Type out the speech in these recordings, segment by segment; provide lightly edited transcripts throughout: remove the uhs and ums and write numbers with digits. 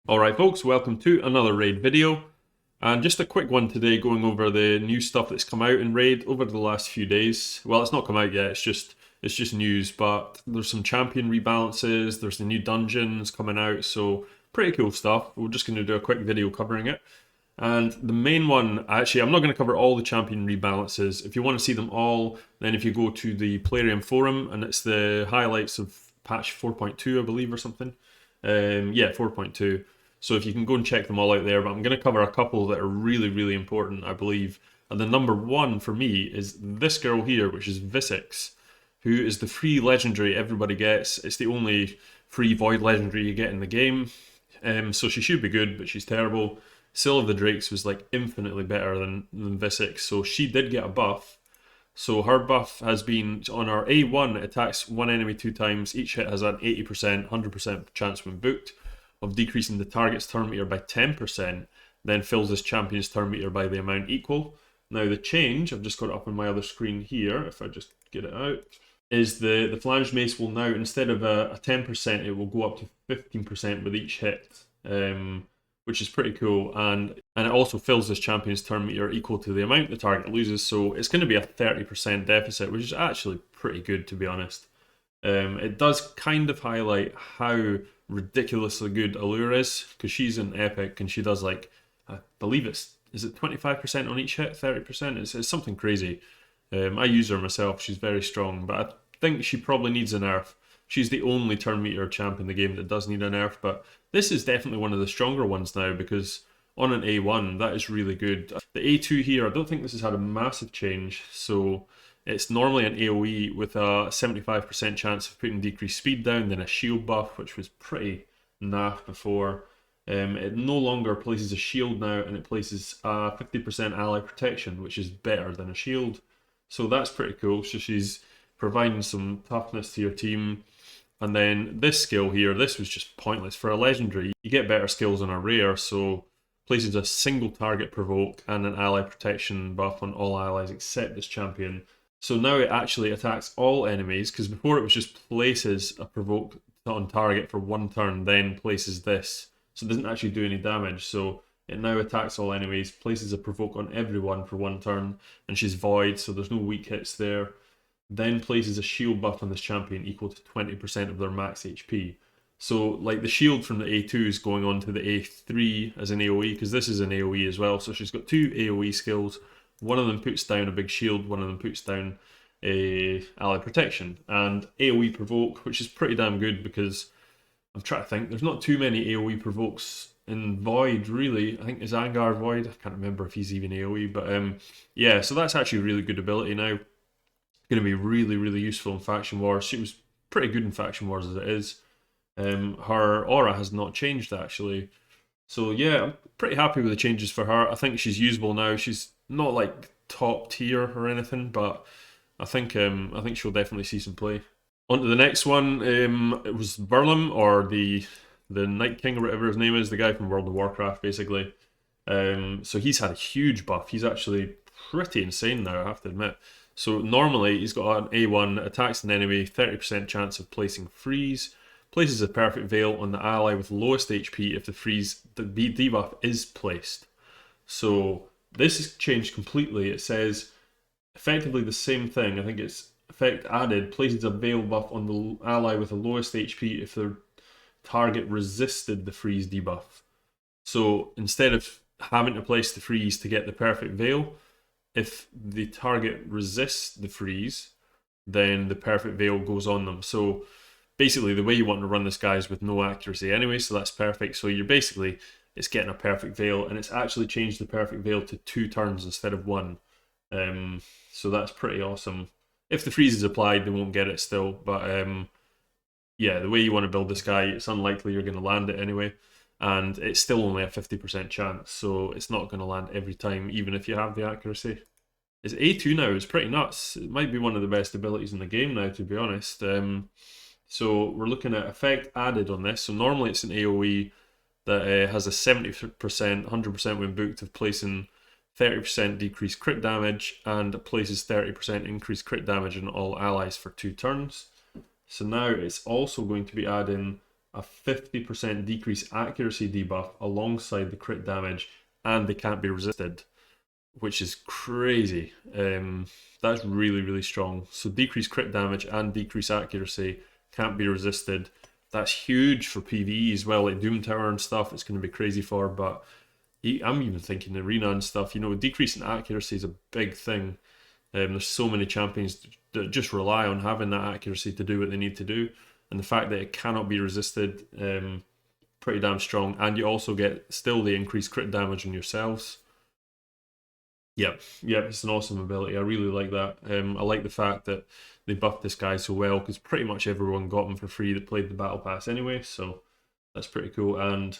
Alright folks, welcome to another Raid video, and just a quick one today going over the new stuff that's come out in Raid over the last few days. Well, it's not come out yet, it's just news, but there's some champion rebalances, there's the new dungeons coming out, so pretty cool stuff. We're just going to do a quick video covering it. And the main one, actually, I'm not going to cover all the champion rebalances. If you want to see them all, then if you go to the Plarium forum, and it's the highlights of patch 4.2, I believe, or something. Yeah, 4.2. So if you can go and check them all out there, but I'm going to cover a couple that are really, really important, I believe. And the number one for me is this girl here, which is Visix, who is the free legendary everybody gets. It's the only free void legendary you get in the game. So she should be good, but she's terrible. Seal of the Drakes was like infinitely better than Visix, so she did get a buff. So her buff has been on our A1, it attacks one enemy 2 times. Each hit has an 80%, 100% chance when booked of decreasing the target's turn meter by 10%, then fills this champion's turn meter by the amount equal. Now the change, I've just got it up on my other screen here, if I just get it out, is the flanged mace will now, instead of a 10%, it will go up to 15% with each hit, which is pretty cool. And it also fills this champion's turn meter equal to the amount the target loses, so it's going to be a 30% deficit, which is actually pretty good, to be honest. It does kind of highlight how ridiculously good Allure is, because she's an epic and she does like, I believe is it 25% on each hit, 30%? It's something crazy. I use her myself, she's very strong, but I think she probably needs a nerf. She's the only turn meter champ in the game that does need a nerf, but this is definitely one of the stronger ones now, because on an A1, that is really good. The A2 here, I don't think this has had a massive change, so it's normally an AoE with a 75% chance of putting decreased speed down, then a shield buff, which was pretty naff before. It no longer places a shield now, and it places a 50% ally protection, which is better than a shield. So that's pretty cool. So she's providing some toughness to your team. And then this skill here, this was just pointless. For a legendary, you get better skills on a rare, so places a single target provoke and an ally protection buff on all allies except this champion. So now it actually attacks all enemies, because before it was just places a provoke on target for one turn, then places this. So it doesn't actually do any damage, so it now attacks all enemies, places a provoke on everyone for one turn, and she's void, so there's no weak hits there. Then places a shield buff on this champion equal to 20% of their max HP. So like the shield from the A2 is going on to the A3 as an AoE, because this is an AoE as well, so she's got 2 AoE skills. One of them puts down a big shield, one of them puts down a ally protection. And AoE provoke, which is pretty damn good, because I'm trying to think, there's not too many AoE provokes in Void, really. I think is Angar Void, I can't remember if he's even AoE, but yeah, so that's actually a really good ability now. Going to be really, really useful in Faction Wars. She was pretty good in Faction Wars as it is. Her aura has not changed, actually. So yeah, I'm pretty happy with the changes for her. I think she's usable now. She's not like top tier or anything, but I think she'll definitely see some play. On to the next one. It was Burling, or the Night King, or whatever his name is, the guy from World of Warcraft, basically. So he's had a huge buff. He's actually pretty insane now, I have to admit. So normally he's got an A1, attacks an enemy, 30% chance of placing freeze, places a perfect veil on the ally with lowest HP if the freeze debuff is placed. So this has changed completely. It says effectively the same thing. I think it's effect added, places a veil buff on the ally with the lowest HP if their target resisted the freeze debuff. So instead of having to place the freeze to get the perfect veil, if the target resists the freeze, then the perfect veil goes on them. So basically the way you want to run this guy is with no accuracy anyway, so that's perfect. So you're basically, it's getting a perfect veil, and it's actually changed the perfect veil to 2 turns instead of 1. So that's pretty awesome. If the freeze is applied, they won't get it still, but yeah, the way you want to build this guy, it's unlikely you're going to land it anyway. And it's still only a 50% chance, so it's not going to land every time, even if you have the accuracy. It's A2 now, it's pretty nuts. It might be one of the best abilities in the game now, to be honest. So we're looking at effect added on this. So normally it's an AoE that has a 70%, 100% when booked of placing 30% decreased crit damage, and places 30% increased crit damage on all allies for 2 turns. So now it's also going to be adding a 50% decrease accuracy debuff alongside the crit damage, and they can't be resisted, which is crazy. That's really, really strong. So decrease crit damage and decrease accuracy, can't be resisted. That's huge for PvE as well, like Doom Tower and stuff. It's going to be crazy for, but I'm even thinking arena and stuff. You know, decreasing accuracy is a big thing. There's so many champions that just rely on having that accuracy to do what they need to do, and the fact that it cannot be resisted, pretty damn strong. And you also get still the increased crit damage on yourselves. Yep, it's an awesome ability. I really like that. I like the fact that they buffed this guy so well, because pretty much everyone got him for free that played the Battle Pass anyway, so that's pretty cool. And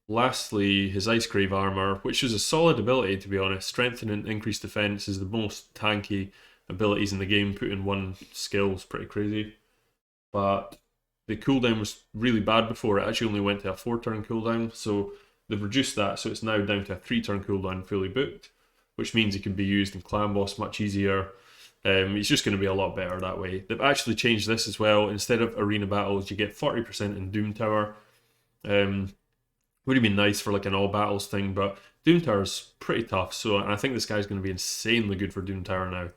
lastly, his Ice Grave armor, which is a solid ability to be honest. Strengthening and increased defense is the most tanky abilities in the game. Put in one skill is pretty crazy. But the cooldown was really bad before. It actually only went to a 4-turn cooldown, so they've reduced that, so it's now down to a 3-turn cooldown fully booked, which means it can be used in clan boss much easier. It's just going to be a lot better that way. They've actually changed this as well. Instead of arena battles, you get 40% in Doom Tower. Would have been nice for like an all battles thing, but Doom Tower's pretty tough, so I think this guy's going to be insanely good for Doom Tower now.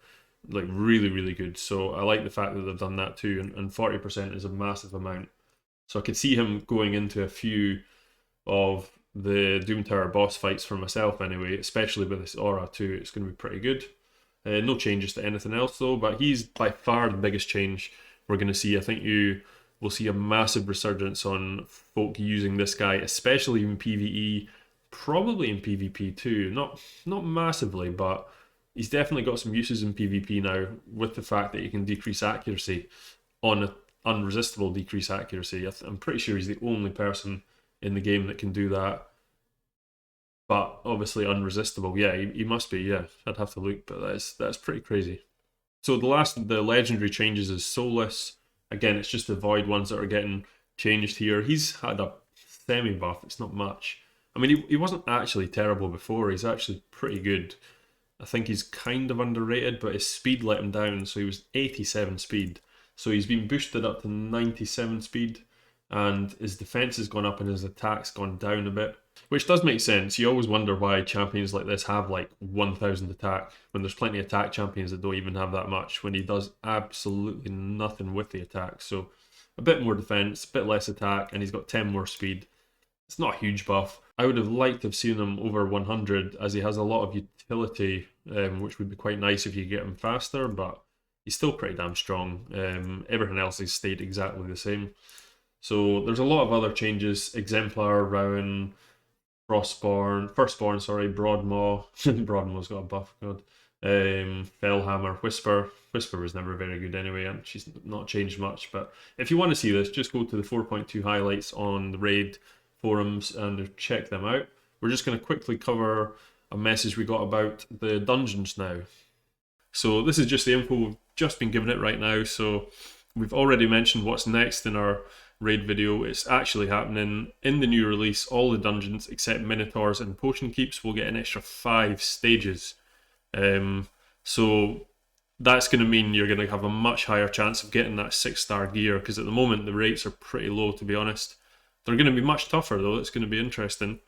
Like really, really good. So I like the fact that they've done that too, and 40% is a massive amount. So I could see him going into a few of the Doom Tower boss fights for myself anyway, especially with this aura too. It's going to be pretty good. No changes to anything else though, but he's by far the biggest change we're going to see. I think you will see a massive resurgence on folk using this guy, especially in PvE, probably in PvP too. Not massively, but he's definitely got some uses in PvP now, with the fact that you can decrease accuracy on unresistible decrease accuracy. I'm pretty sure he's the only person in the game that can do that. But obviously unresistible. Yeah, he must be, yeah. I'd have to look, but that's pretty crazy. So the last of the legendary changes is Soulless. Again, it's just the Void ones that are getting changed here. He's had a semi-buff, it's not much. I mean, he wasn't actually terrible before, he's actually pretty good. I think he's kind of underrated, but his speed let him down, so he was 87 speed. So he's been boosted up to 97 speed, and his defense has gone up and his attack's gone down a bit. Which does make sense. You always wonder why champions like this have like 1000 attack, when there's plenty of attack champions that don't even have that much, when he does absolutely nothing with the attack. So a bit more defense, a bit less attack, and he's got 10 more speed. It's not a huge buff. I would have liked to have seen him over 100, as he has a lot of utility, which would be quite nice if you get him faster, but he's still pretty damn strong. Everything else has stayed exactly the same. So there's a lot of other changes. Exemplar, Rowan, Firstborn, Broadmaw. Broadmaw's got a buff, god. Fellhammer, Whisper. Whisper was never very good anyway, and she's not changed much. But if you want to see this, just go to the 4.2 highlights on the raid forums and check them out. We're just going to quickly cover a message we got about the dungeons now. So this is just the info we've just been given it right now. So we've already mentioned what's next in our raid video. It's actually happening in the new release. All the dungeons except Minotaurs and Potion Keeps will get an extra 5 stages. So that's going to mean you're going to have a much higher chance of getting that 6-star gear, because at the moment the rates are pretty low, to be honest. They're going to be much tougher though. It's going to be interesting.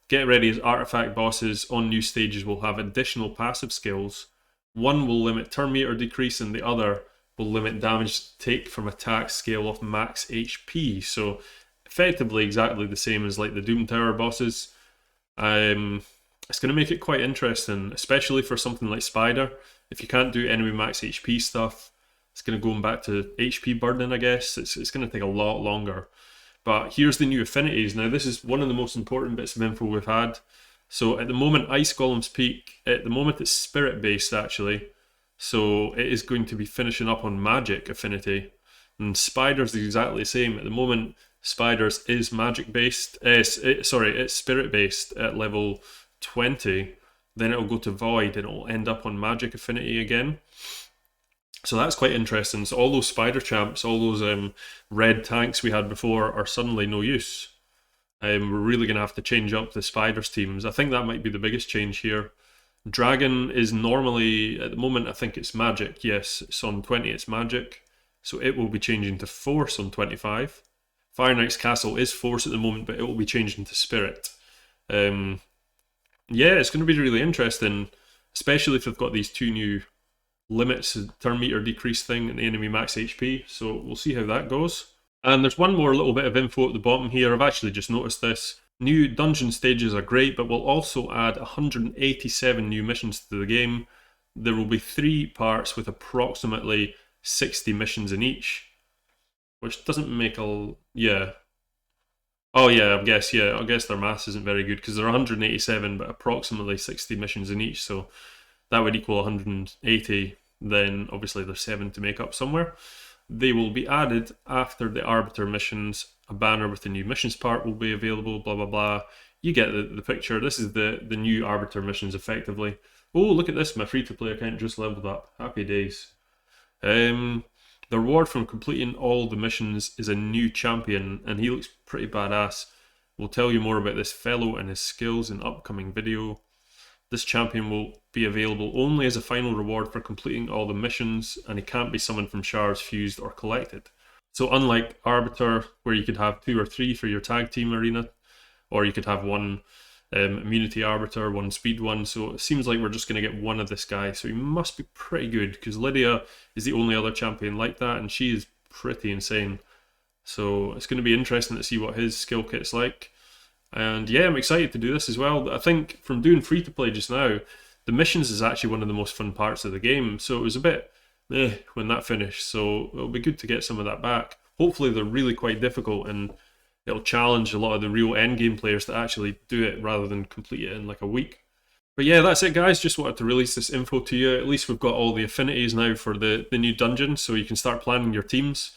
Get ready, as artifact bosses on new stages will have additional passive skills. One will limit turn meter decrease, and the other will limit damage take from attacks scale off max HP. So effectively exactly the same as like the Doom Tower bosses. It's going to make it quite interesting, especially for something like Spider. If you can't do enemy max HP stuff, it's going to go back to HP burning, I guess. It's going to take a lot longer. But here's the new affinities. Now this is one of the most important bits of info we've had. So at the moment, Ice Golem's Peak, at the moment it's spirit based actually. So it is going to be finishing up on magic affinity. And Spider's exactly the same. At the moment, Spider's is magic based. It's spirit based at level 20. Then it'll go to Void and it'll end up on magic affinity again. So that's quite interesting. So all those Spider champs, all those red tanks we had before are suddenly no use. We're really going to have to change up the Spiders teams. I think that might be the biggest change here. Dragon is normally, at the moment, I think it's magic. Yes, it's on 20, it's magic. So it will be changing to Force on 25. Fire Knight's castle is Force at the moment, but it will be changed into Spirit. Yeah, it's going to be really interesting, especially if they've got these two new limits, turn meter decrease thing and the enemy max HP, so we'll see how that goes. And there's one more little bit of info at the bottom here. I've actually just noticed this. New dungeon stages are great, but we'll also add 187 new missions to the game. There will be 3 parts with approximately 60 missions in each, which doesn't make a... yeah. Oh yeah, I guess their maths isn't very good, because they're 187 but approximately 60 missions in each, so that would equal 180, then obviously there's 7 to make up somewhere. They will be added after the Arbiter missions. A banner with the new missions part will be available, blah blah blah. You get the picture. This is the new Arbiter missions effectively. Oh, look at this, my free-to-play account just leveled up. Happy days. The reward from completing all the missions is a new champion, and he looks pretty badass. We'll tell you more about this fellow and his skills in upcoming video. This champion will be available only as a final reward for completing all the missions, and he can't be summoned from shards, fused, or collected. So unlike Arbiter, where you could have 2 or 3 for your tag team arena, or you could have 1 immunity Arbiter, 1 speed one, so it seems like we're just going to get 1 of this guy, so he must be pretty good, because Lydia is the only other champion like that, and she is pretty insane. So it's going to be interesting to see what his skill kit's like. And yeah, I'm excited to do this as well. I think from doing free-to-play just now, the missions is actually one of the most fun parts of the game, so it was a bit when that finished, so it'll be good to get some of that back. Hopefully they're really quite difficult, and it'll challenge a lot of the real endgame players to actually do it rather than complete it in like a week. But yeah, that's it guys, just wanted to release this info to you. At least we've got all the affinities now for the new dungeon, so you can start planning your teams.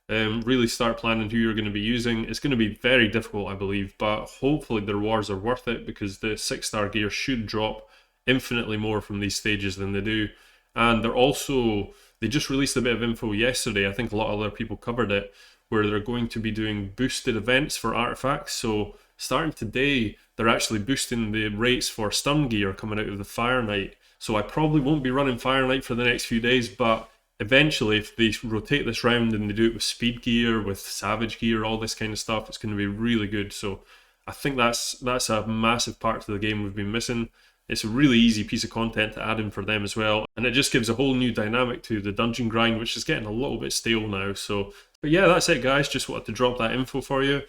Really start planning who you're going to be using. It's going to be very difficult, I believe, but hopefully the rewards are worth it, because the 6-star gear should drop infinitely more from these stages than they do. And they just released a bit of info yesterday, I think a lot of other people covered it, where they're going to be doing boosted events for artifacts. So starting today, they're actually boosting the rates for stun gear coming out of the Fire Knight. So I probably won't be running Fire Knight for the next few days, but eventually, if they rotate this round and they do it with speed gear, with savage gear, all this kind of stuff, it's going to be really good. So I think that's a massive part to the game we've been missing. It's a really easy piece of content to add in for them as well, and it just gives a whole new dynamic to the dungeon grind, which is getting a little bit stale now. So, but yeah, that's it guys, just wanted to drop that info for you.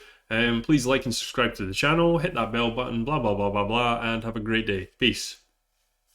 Please like and subscribe to the channel, hit that bell button, blah blah blah blah blah, and have a great day. Peace.